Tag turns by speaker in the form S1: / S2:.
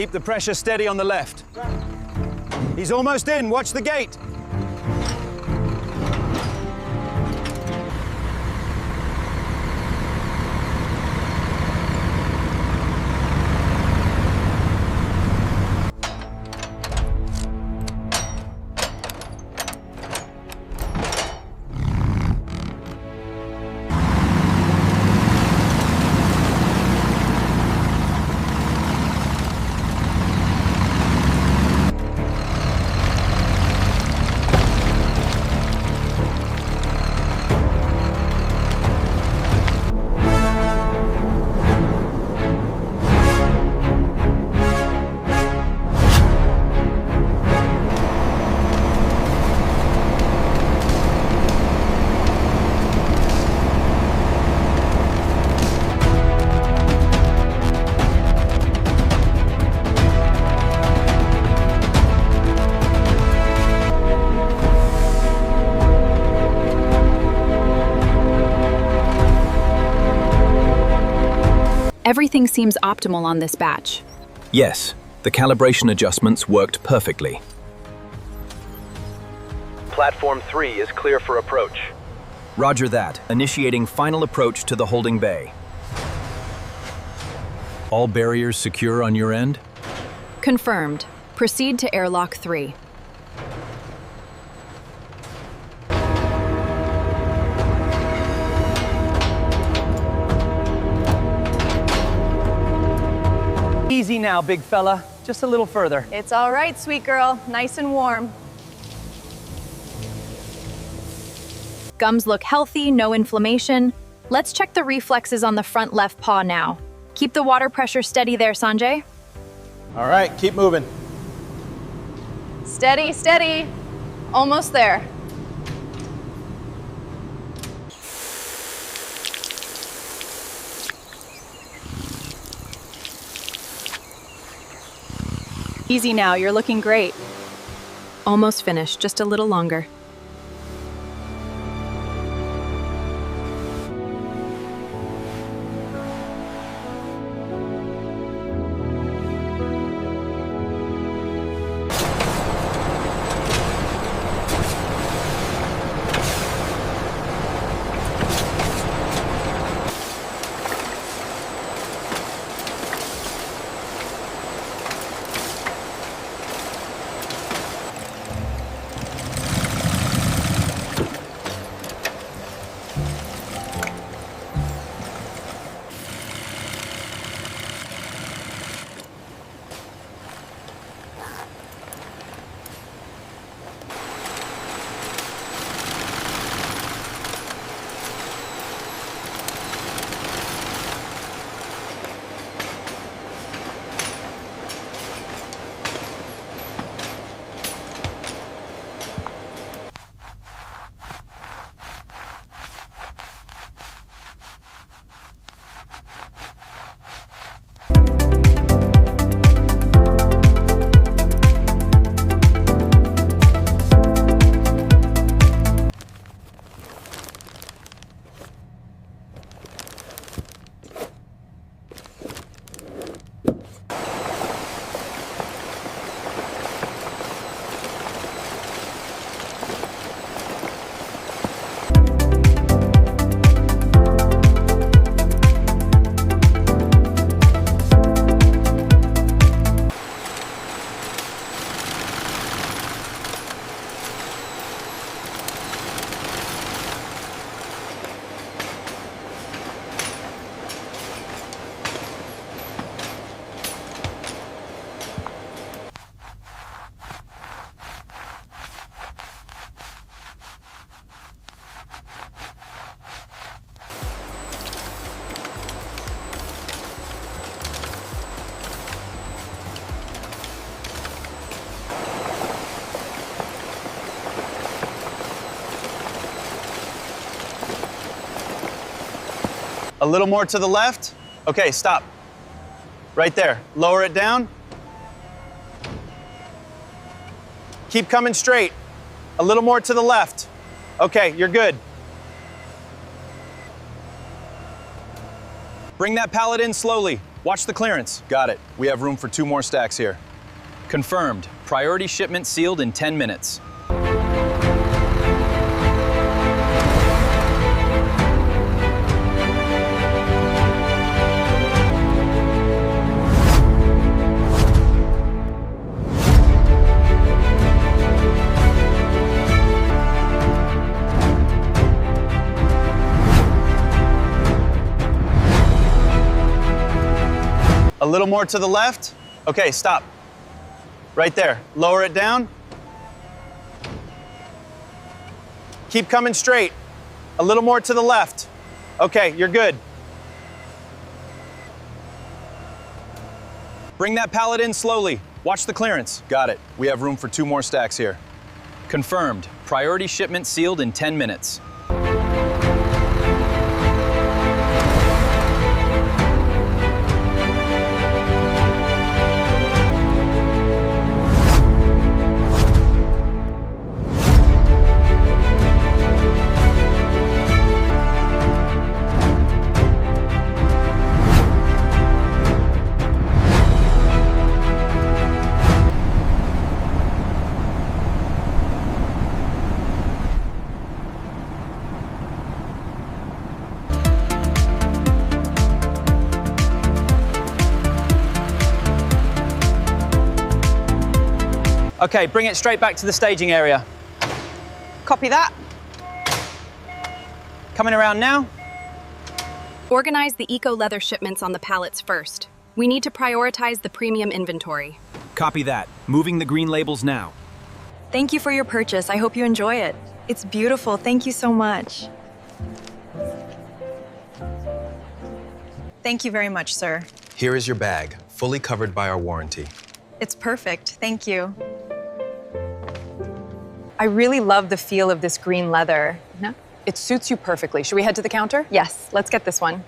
S1: Keep the pressure steady on the left. He's almost in. Watch the gate.
S2: Everything seems optimal on this batch.
S3: Yes, the calibration adjustments worked perfectly. Platform 3 is clear for approach. Roger that. Initiating final approach to the holding bay. All barriers secure on your end?
S2: Confirmed. Proceed to airlock 3.
S4: Easy now, big fella. Just a little further.
S5: It's all right, sweet girl. Nice and warm.
S2: Gums look healthy, no inflammation. Let's check the reflexes on the front left paw now. Keep the water pressure steady there, Sanjay.
S1: All right, keep moving.
S5: Steady, steady. Almost there. Easy now, you're looking great.
S2: Almost finished, just a little longer.
S1: A little more to the left. Okay, stop. Right there. Lower it down. Keep coming straight. A little more to the left. Okay, you're good. Bring that pallet in slowly. Watch the clearance.
S3: Got it. We have room for 2 more stacks here. Confirmed. Priority shipment sealed in 10 minutes.
S1: A little more to the left. Okay, stop. Right there. Lower it down. Keep coming straight. A little more to the left. Okay, you're good.
S3: Bring that pallet in slowly. Watch the clearance. Got it. We have room for 2 more stacks here. Confirmed. Priority shipment sealed in 10 minutes.
S1: Okay, bring it straight back to the staging area.
S5: Copy that.
S1: Coming around now.
S2: Organize the eco leather shipments on the pallets first. We need to prioritize the premium inventory.
S3: Copy that. Moving the green labels now.
S2: Thank you for your purchase. I hope you enjoy it. It's beautiful. Thank you so much.
S5: Thank you very much, sir.
S6: Here is your bag, fully covered by our warranty.
S5: It's perfect. Thank you. I really love the feel of this green leather.
S7: It suits you perfectly. Should we head to the counter?
S5: Yes, let's get this one.